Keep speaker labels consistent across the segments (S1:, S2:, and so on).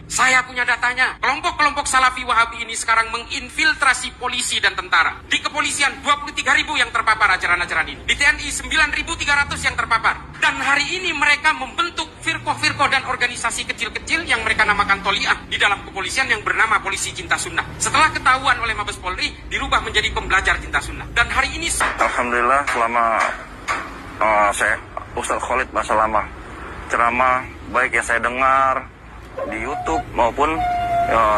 S1: Saya punya datanya. Kelompok-kelompok Salafi Wahabi ini sekarang menginfiltrasi polisi dan tentara. Di kepolisian 23.000 yang terpapar ajaran-ajaran ini. Di TNI 9.300 yang terpapar. Dan hari ini mereka membentuk firqah-firqah dan organisasi kecil-kecil yang mereka namakan Toliah di dalam kepolisian yang bernama Polisi Cinta Sunnah. Setelah ketahuan oleh Mabes Polri, dirubah menjadi pembelajar Cinta Sunnah. Dan hari ini
S2: alhamdulillah selama saya Ustadz Khalid masa lama ceramah baik yang saya dengar di YouTube maupun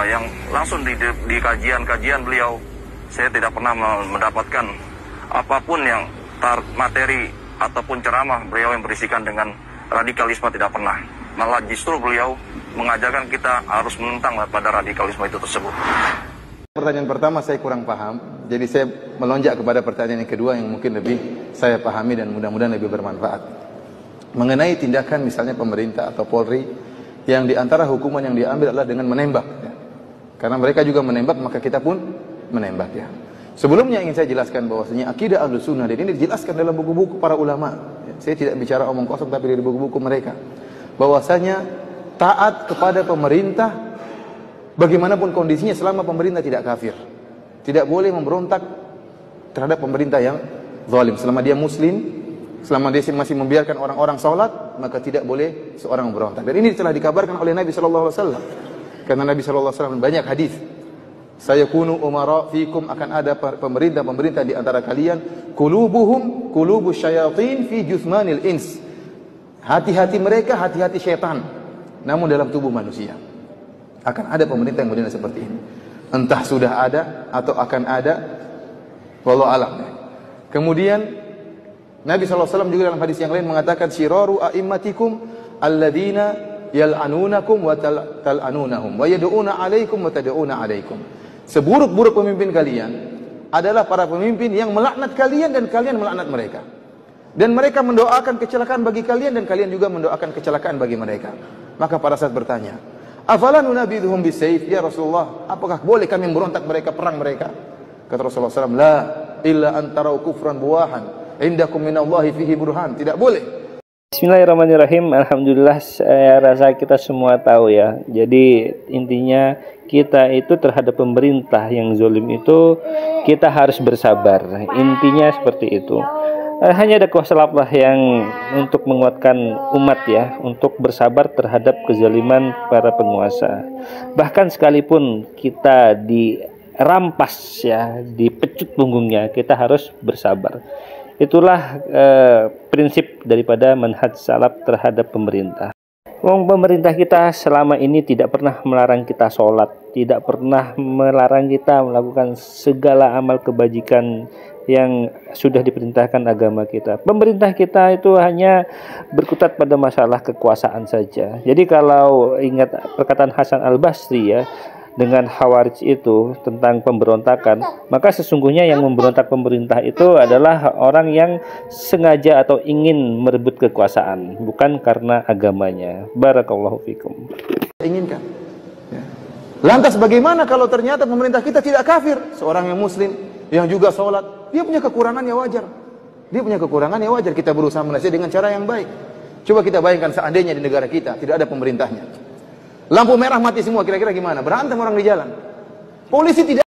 S2: yang langsung di kajian-kajian beliau, saya tidak pernah mendapatkan apapun yang materi ataupun ceramah beliau yang berisikan dengan radikalisme, tidak pernah. Malah justru beliau mengajarkan kita harus menentang pada radikalisme itu tersebut.
S3: Pertanyaan pertama saya kurang paham, jadi saya melonjak kepada pertanyaan yang kedua yang mungkin lebih saya pahami dan mudah-mudahan lebih bermanfaat. Mengenai tindakan misalnya pemerintah atau Polri yang diantara hukuman yang diambil adalah dengan menembak, ya. Karena mereka juga menembak, maka kita pun menembak, ya. Sebelumnya ingin saya jelaskan bahwasanya akidah Ahlussunnah dan ini dijelaskan dalam buku-buku para ulama, ya. Saya tidak bicara omong kosong tapi dari buku-buku mereka, bahwasanya taat kepada pemerintah bagaimanapun kondisinya selama pemerintah tidak kafir. Tidak boleh memberontak terhadap pemerintah yang zalim selama dia muslim. Selama dia masih membiarkan orang-orang sholat, maka tidak boleh seorang memberontak. Dan ini telah dikabarkan oleh Nabi SAW. Karena Nabi SAW banyak hadis. Sayakunu umara fikum, akan ada pemerintah-pemerintah di antara kalian. Qulubuhum qulubus syayatin fi juthmanil ins. Hati-hati mereka, hati-hati syaitan. Namun dalam tubuh manusia. Akan ada pemerintah yang model seperti ini. Entah sudah ada atau akan ada. Wallahu a'lam. Kemudian Nabi SAW juga dalam hadis yang lain mengatakan syiraru a'immatikum alladzina yal'anunakum wa tal'anunahum wa yad'una 'alaikum wa tad'una 'alaikum. Seburuk-buruk pemimpin kalian adalah para pemimpin yang melaknat kalian dan kalian melaknat mereka. Dan mereka mendoakan kecelakaan bagi kalian dan kalian juga mendoakan kecelakaan bagi mereka. Maka para sahabat bertanya, "Afala nunabidhuhum bisayf ya Rasulullah? Apakah boleh kami memberontak mereka, perang mereka?" Kata Rasulullah SAW, "La illa an tarau kufran buwahan indakum minallahi fihi burhan." Tidak boleh.
S4: Bismillahirrahmanirrahim. Alhamdulillah, saya rasa kita semua tahu ya. Jadi intinya kita itu terhadap pemerintah yang zalim itu kita harus bersabar. Intinya seperti itu. Hanya ada kuasa Allah yang untuk menguatkan umat ya, untuk bersabar terhadap kezaliman para penguasa. Bahkan sekalipun kita dirampas ya, dipecut punggungnya, kita harus bersabar. Itulah prinsip daripada manhaj salaf terhadap pemerintah. Pemerintah kita selama ini tidak pernah melarang kita sholat, tidak pernah melarang kita melakukan segala amal kebajikan yang sudah diperintahkan agama kita. Pemerintah kita itu hanya berkutat pada masalah kekuasaan saja. Jadi kalau ingat perkataan Hasan Al-Basri ya, dengan Khawarij itu tentang pemberontakan, maka sesungguhnya yang memberontak pemerintah itu adalah orang yang sengaja atau ingin merebut kekuasaan, bukan karena agamanya. Barakallahu fikum.
S3: Inginkan. Ya. Lantas bagaimana kalau ternyata pemerintah kita tidak kafir? Seorang yang muslim, yang juga sholat, dia punya kekurangan ya wajar. Dia punya kekurangan ya wajar. Kita berusaha menasihati dengan cara yang baik. Coba kita bayangkan seandainya di negara kita tidak ada pemerintahnya. Lampu merah mati semua, kira-kira gimana? Berantem orang di jalan. Polisi tidak